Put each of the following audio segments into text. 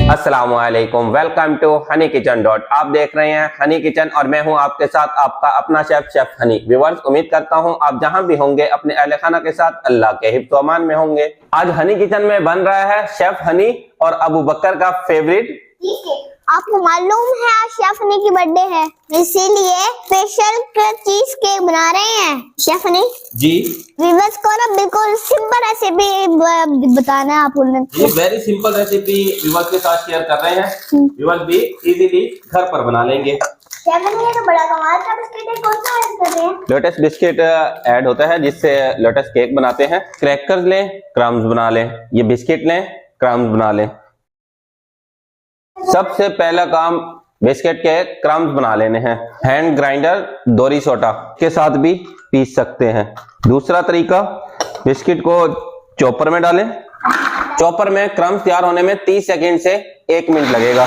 अस्सलामुअलैकुम, welcome to Honey Kitchen dot. आप देख रहे हैं हनी किचन और मैं हूं आपके साथ आपका अपना शेफ हनी। व्यूअर्स, उम्मीद करता हूं आप जहां भी होंगे अपने अहले खाना के साथ अल्लाह के हिफ्ज़ व अमान में होंगे। आज हनी किचन में बन रहा है शेफ हनी और अबू बकर का फेवरेट। आपको मालूम है आज शेफ हनी की बर्थडे है, इसीलिए स्पेशल चीज केक बना रहे हैं। शेफ हनी जी, व्यूअर्स को ना बिल्कुल सिंपल रेसिपी बताना है आप उन्हें। ये वेरी सिंपल रेसिपी व्यूअर्स के साथ शेयर कर रहे हैं। व्यूअर्स भी इजीली घर पर बना लेंगे। शेफ हनी ये तो बड़ा कमाल का बिस्किट है, कौन सा ऐड कर रहे हैं? लोटस बिस्किट ऐड होता है जिससे लोटस केक बनाते हैं। क्रैकर्स लें, क्रम्स बना लें, ये बिस्किट लें, क्रम्स बना लें। सबसे पहला काम बिस्किट के क्रम्स बना लेने हैं। हैंड ग्राइंडर दोरी सोटा के साथ भी पीस सकते हैं। दूसरा तरीका, बिस्किट को चॉपर में डालें। चॉपर में क्रम्स तैयार होने में 30 सेकंड से 1 मिनट लगेगा।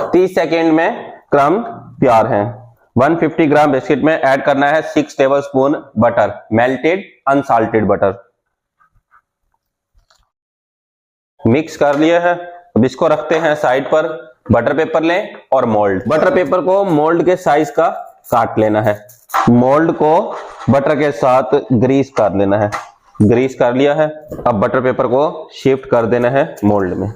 30 सेकंड में क्रम्स तैयार हैं। 150 ग्राम बिस्किट में ऐड करना है 6 tablespoon butter, melted unsalted butter. Mix कर लिया है। अब इसको रखते हैं साइड पर। बटर पेपर लें और मोल्ड। बटर पेपर को मोल्ड के साइज का काट लेना है। मोल्ड को बटर के साथ ग्रीस कर लेना है। ग्रीस कर लिया है। अब बटर पेपर को शिफ्ट कर देना है मोल्ड में।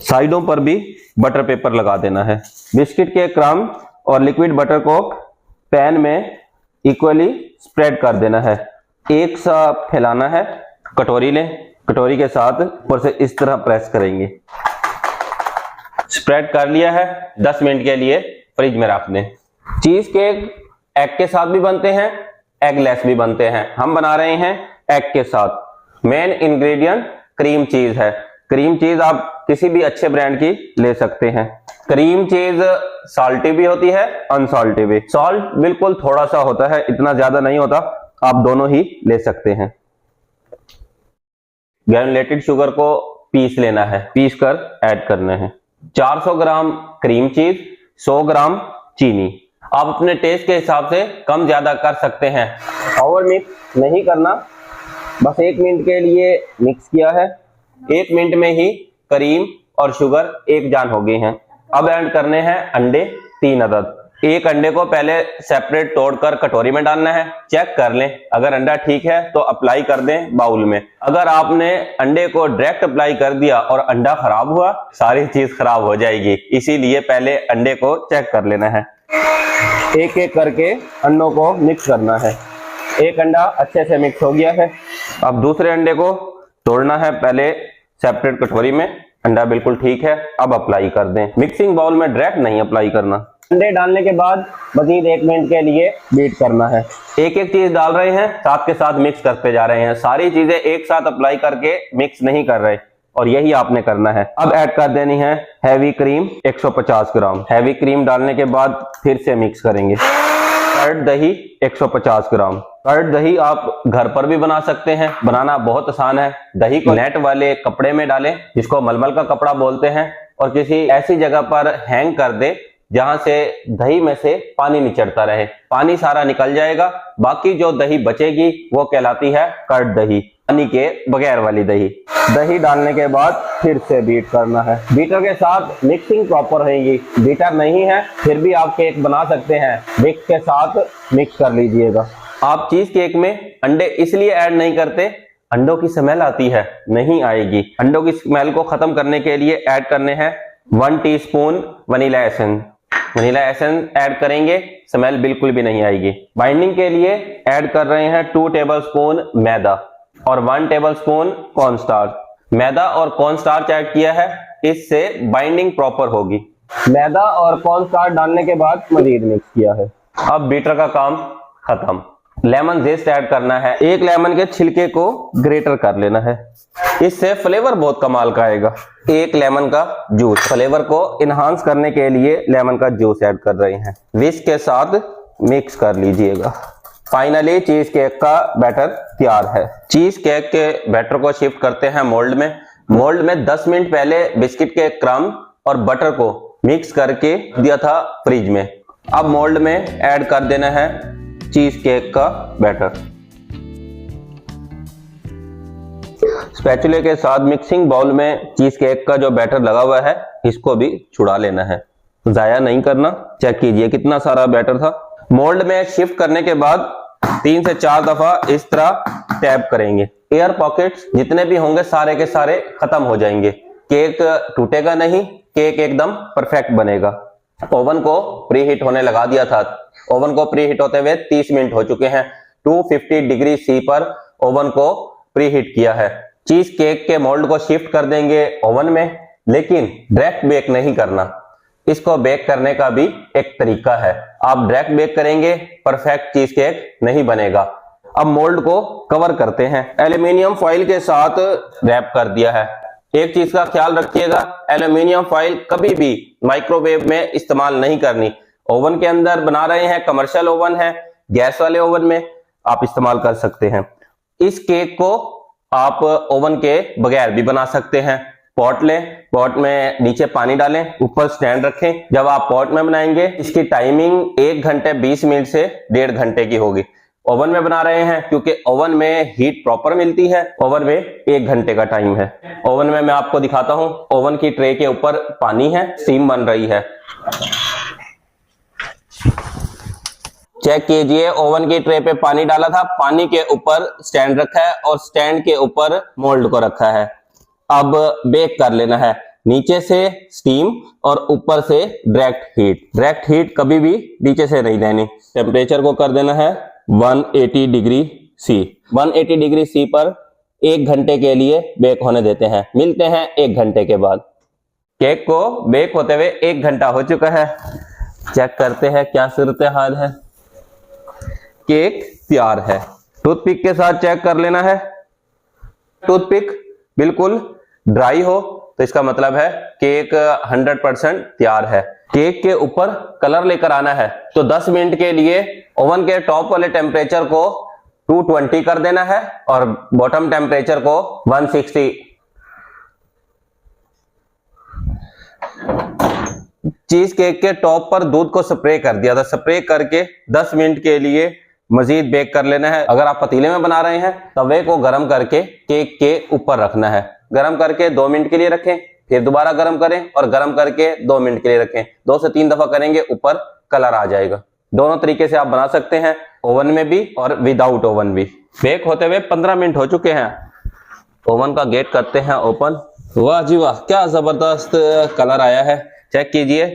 साइडों पर भी बटर पेपर लगा देना है। बिस्किट के क्रम्ब और लिक्विड बटर को पैन में इक्वली स्प्रेड कर देना है। एक सा फैलाना है। कटोरी लें, कटोरी के साथ ऊपर से इस तरह प्रेस करेंगे। स्प्रेड कर लिया है। 10 मिनट के लिए फ्रिज में रख दें। चीज केक एग के साथ भी बनते हैं, एगलेस भी बनते हैं। हम बना रहे हैं एग के साथ। मेन इंग्रेडिएंट क्रीम चीज है। क्रीम चीज आप किसी भी अच्छे ब्रांड की ले सकते हैं। क्रीम चीज सॉल्टी भी होती है, अनसॉल्टी भी। सॉल्ट बिल्कुल थोड़ा सा होता है, इतना ज्यादा नहीं होता। आप दोनों ही ले सकते हैं। ग्रैनुलेटेड शुगर को पीस लेना है, पीस कर ऐड करना है। 400 ग्राम क्रीम चीज, 100 ग्राम चीनी। आप अपने टेस्ट के हिसाब से कम ज्यादा कर सकते हैं। ओवर मिक्स नहीं करना, बस 1 मिनट के लिए मिक्स किया है। 1 मिनट में ही क्रीम और शुगर एक जान हो गई हैं। अब ऐड करने हैं अंडे 3 अदद। एक अंडे को पहले सेपरेट तोड़कर कटोरी में डालना है। चेक कर लें, अगर अंडा ठीक है तो अप्लाई कर दें बाउल में। अगर आपने अंडे को डायरेक्ट अप्लाई कर दिया और अंडा खराब हुआ, सारी चीज खराब हो जाएगी। इसीलिए पहले अंडे को चेक कर लेना है। एक एक करके अंडों को मिक्स करना है। एक अंडा अच्छे से मिक्स हो गया है। अब दूसरे अंडे को तोड़ना है, पहले सेपरेट कटोरी में। अंडा बिल्कुल ठीक है, अब अप्लाई कर दें। मिक्सिंग बाउल में डायरेक्ट नहीं अप्लाई करना। अंडे डालने के बाद मजीद 1 मिनट के लिए बीट करना है। एक एक चीज डाल रहे हैं, साथ के साथ मिक्स करते जा रहे हैं। सारी चीजें एक साथ अप्लाई करके मिक्स नहीं कर रहे, और यही आपने करना है। अब ऐड कर देनी है हैवी क्रीम 150 ग्राम। हैवी क्रीम डालने के बाद फिर से मिक्स करेंगे। कर्ड दही 150 ग्राम। कर्ड दही आप घर पर भी बना सकते हैं, बनाना बहुत आसान है। दही को नेट वाले कपड़े में डालें, जिसको मलमल का कपड़ा बोलते हैं, और किसी ऐसी जगह पर हैंग कर दे जहां से दही में से पानी निचड़ता रहे। पानी सारा निकल जाएगा, बाकी जो दही बचेगी वो कहलाती है कर्ड दही, पानी के बगैर वाली दही। दही डालने के बाद फिर से बीट करना है। बीटर के साथ मिक्सिंग प्रॉपर रहेगी। बीटर नहीं है फिर भी आप केक बना सकते हैं, विस्क के साथ मिक्स कर लीजिएगा। आप चीज केक में अंडे इसलिए ऐड नहीं करते, अंडों की स्मेल आती है, नहीं आएगी। अंडों की स्मेल को खत्म करने के लिए ऐड करने हैं 1 teaspoon vanilla essence. Vanilla essence add करेंगे, स्मेल बिल्कुल भी नहीं आएगी। बाइंडिंग के लिए ऐड कर रहे हैं 2 टेबलस्पून मैदा और 1 टेबलस्पून कॉर्नस्टार्च। मैदा और कॉर्नस्टार्च ऐड किया है, इससे बाइंडिंग प्रॉपर होगी। मैदा और कॉर्नस्टार्च डालने के बाद मजीद मिक्स किया है। अब बीटर का काम खत्म। लेमन जेस्ट ऐड करना है। 1 लेमन के छिलके को ग्रेटर कर लेना है, इससे फ्लेवर बहुत कमाल का आएगा। 1 लेमन का जूस, फ्लेवर को इनहांस करने के लिए लेमन का जूस ऐड कर रहे हैं। विस्क के साथ मिक्स कर लीजिएगा। फाइनली चीज केक का बैटर तैयार है। चीज केक के बैटर को शिफ्ट करते हैं मोल्ड में। मोल्ड में 10 मिनट पहले बिस्किट के क्रम्ब और बटर को मिक्स करके दिया था फ्रिज में। अब मोल्ड में ऐड कर देना है चीज केक का बैटर। स्पैचुले के साथ मिक्सिंग बाउल में चीज केक का जो बैटर लगा हुआ है इसको भी छुड़ा लेना है, जाया नहीं करना। चेक कीजिए कितना सारा बैटर था। मोल्ड में शिफ्ट करने के बाद 3 से 4 दफा इस तरह टैप करेंगे। एयर पॉकेट्स जितने भी होंगे सारे के सारे खत्म हो जाएंगे, केक टूटेगा नहीं, केक एकदम परफेक्ट बनेगा। ओवन को प्री हीट होने लगा दिया था। ओवन को प्री हीट होते हुए 30 मिनट हो चुके हैं। 250 डिग्री सी पर ओवन को प्री हीट किया है। चीज केक के मोल्ड को शिफ्ट कर देंगे ओवन में, लेकिन डायरेक्ट बेक नहीं करना। इसको बेक करने का भी एक तरीका है। आप डायरेक्ट बेक करेंगे परफेक्ट चीज केक नहीं बनेगा। अब मोल्ड को कवर करते हैं। एल्यूमिनियम फॉइल के साथ रैप कर दिया है। एक चीज का ख्याल रखिएगा, एल्यूमिनियम फॉइल कभी भी माइक्रोवेव में इस्तेमाल नहीं करनी। ओवन के अंदर बना रहे हैं, कमर्शियल ओवन है, गैस वाले ओवन में आप इस्तेमाल कर सकते हैं। इस केक को आप ओवन के बगैर भी बना सकते हैं। पॉट लें, पॉट में नीचे पानी डालें, ऊपर स्टैंड रखें। जब आप पॉट में बनाएंगे इसकी टाइमिंग 1 घंटे 20 मिनट से 1.5 घंटे की होगी। ओवन में बना रहे हैं क्योंकि ओवन में हीट प्रॉपर मिलती है, ओवन में 1 घंटे का टाइम है। ओवन में मैं आपको दिखाता हूं। ओवन की ट्रे के ऊपर पानी है, स्टीम बन रही है। चेक कीजिए, ओवन की ट्रे पे पानी डाला था, पानी के ऊपर स्टैंड रखा है और स्टैंड के ऊपर मोल्ड को रखा है। अब बेक कर लेना है। नीचे से स्टीम और ऊपर से डायरेक्ट हीट। डायरेक्ट हीट कभी भी नीचे से नहीं देनी। टेम्परेचर को कर देना है 180 डिग्री सी। 180 डिग्री सी पर 1 घंटे के लिए बेक होने देते हैं। मिलते हैं 1 घंटे के बाद। केक को बेक होते हुए 1 घंटा हो चुका है। चेक करते हैं क्या सूरत हाल है। केक तैयार है। टूथपिक के साथ चेक कर लेना है। टूथपिक बिल्कुल ड्राई हो तो इसका मतलब है केक 100% तैयार है। केक के ऊपर कलर लेकर आना है तो 10 मिनट के लिए ओवन के टॉप वाले टेम्परेचर को 220 कर देना है और बॉटम टेम्परेचर को 160। चीज केक के टॉप पर दूध को स्प्रे कर दिया था। स्प्रे करके 10 मिनट के लिए मजीद बेक कर लेना है। अगर आप पतीले में बना रहे हैं तवे को गर्म करके केक के ऊपर रखना है। गर्म करके 2 मिनट के लिए रखें, फिर दोबारा गर्म करें और गर्म करके 2 मिनट के लिए रखें। 2 से 3 दफा करेंगे ऊपर कलर आ जाएगा। दोनों तरीके से आप बना सकते हैं, ओवन में भी और विदाउट ओवन भी। बेक होते हुए 15 मिनट हो चुके हैं। ओवन का गेट करते हैं ओपन। वाह जी वाह, क्या जबरदस्त कलर आया है। चेक कीजिए,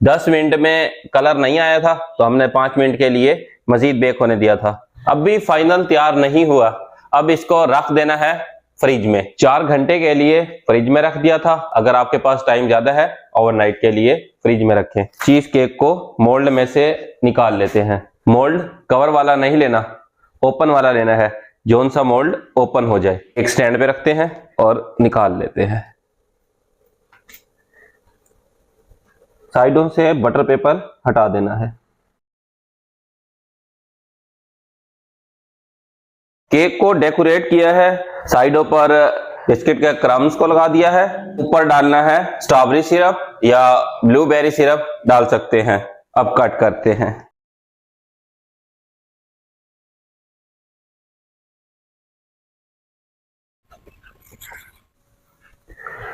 10 मिनट में कलर नहीं आया था तो हमने 5 मिनट के लिए मजीद बेक होने दिया था। अब भी फाइनल तैयार नहीं हुआ। अब इसको रख देना है फ्रिज में। 4 घंटे के लिए फ्रिज में रख दिया था। अगर आपके पास टाइम ज्यादा है ओवरनाइट के लिए फ्रिज में रखें। चीज केक को मोल्ड में से निकाल लेते हैं। मोल्ड कवर वाला नहीं लेना, ओपन वाला लेना है, जोन सा मोल्ड ओपन हो जाए। एक स्टैंड पे रखते हैं और निकाल लेते हैं। साइडों से बटर पेपर हटा देना है। केक को डेकोरेट किया है। साइडों पर बिस्किट के क्रम्स को लगा दिया है। ऊपर डालना है स्ट्रॉबेरी सिरप या ब्लूबेरी सिरप डाल सकते हैं। अब कट करते हैं।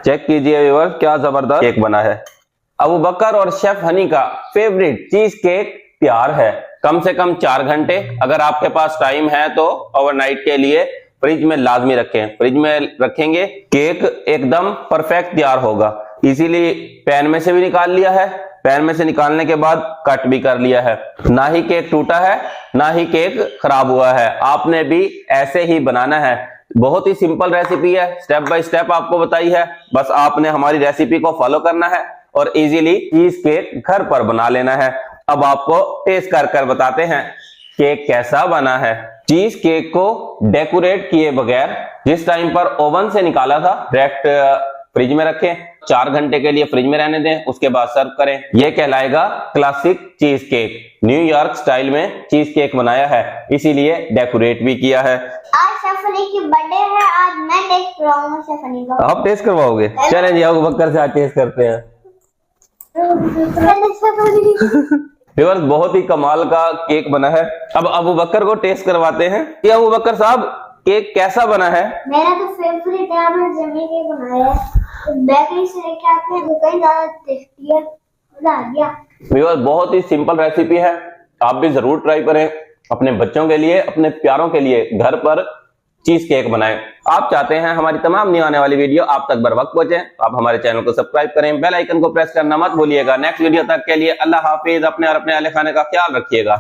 चेक कीजिए व्यूअर्स, क्या जबरदस्त केक बना है। अबू बकर और शेफ हनी का फेवरेट चीज केक तैयार है। कम से कम 4 घंटे। अगर आपके पास टाइम है तो ओवरनाइट के लिए फ्रिज में लाजमी रखें। फ्रिज में रखेंगे केक एकदम परफेक्ट तैयार होगा। इसीलिए पैन में से भी निकाल लिया है। पैन में से निकालने के बाद कट भी कर लिया है। ना ही केक टूटा है ना ही केक खराब हुआ है। आपने भी ऐसे ही बनाना है। बहुत ही सिंपल रेसिपी है, स्टेप बाय स्टेप आपको बताई है। बस आपने हमारी रेसिपी को फॉलो करना है और इजीली चीज केक घर पर बना लेना है। अब आपको टेस्ट कर बताते हैं केक कैसा बना है। चीज केक को डेकोरेट किए बगैर जिस टाइम पर ओवन से निकाला था डायरेक्ट फ्रिज में रखें। 4 घंटे के लिए फ्रिज में रहने दें, उसके बाद सर्व करें। यह कहलाएगा classic cheese cake. New York style में चीज केक बनाया है, इसीलिए डेकोरेट भी किया है। आज शेफ अली की बर्थडे है, आज मैं टेस्ट करवाऊंगा शेफ अली का। आप टेस्ट करवाओगे? चलें जी, अबू बकर से आज टेस्ट करते हैं। व्यूअर्स, बहुत ही कमाल का केक बना है। अब अबू बकर को टेस्ट करवाते हैं। ये अबू बकर साहब, केक कैसा बना है? मेरा तो फेवरेट है, मैंने जमी केक बनाया है, बेकरी से लेके आते हैं तो कहीं ज्यादा टेस्टी है, मजा आ गया। व्यूअर बहुत ही सिंपल रेसिपी है, आप भी जरूर ट्राई करें, अपने बच्चों के लिए, अपने प्यारों के लिए घर पर चीज केक बनाएं। आप चाहते हैं हमारी तमाम न्यू आने वाली वीडियो आप तक बर वक्त पहुंचे, आप हमारे चैनल को सब्सक्राइब करें, बेल आइकन को प्रेस करना मत भूलिएगा। नेक्स्ट वीडियो तक के लिए अल्लाह हाफिज, अपने और अपने अहले खाने का ख्याल रखिएगा।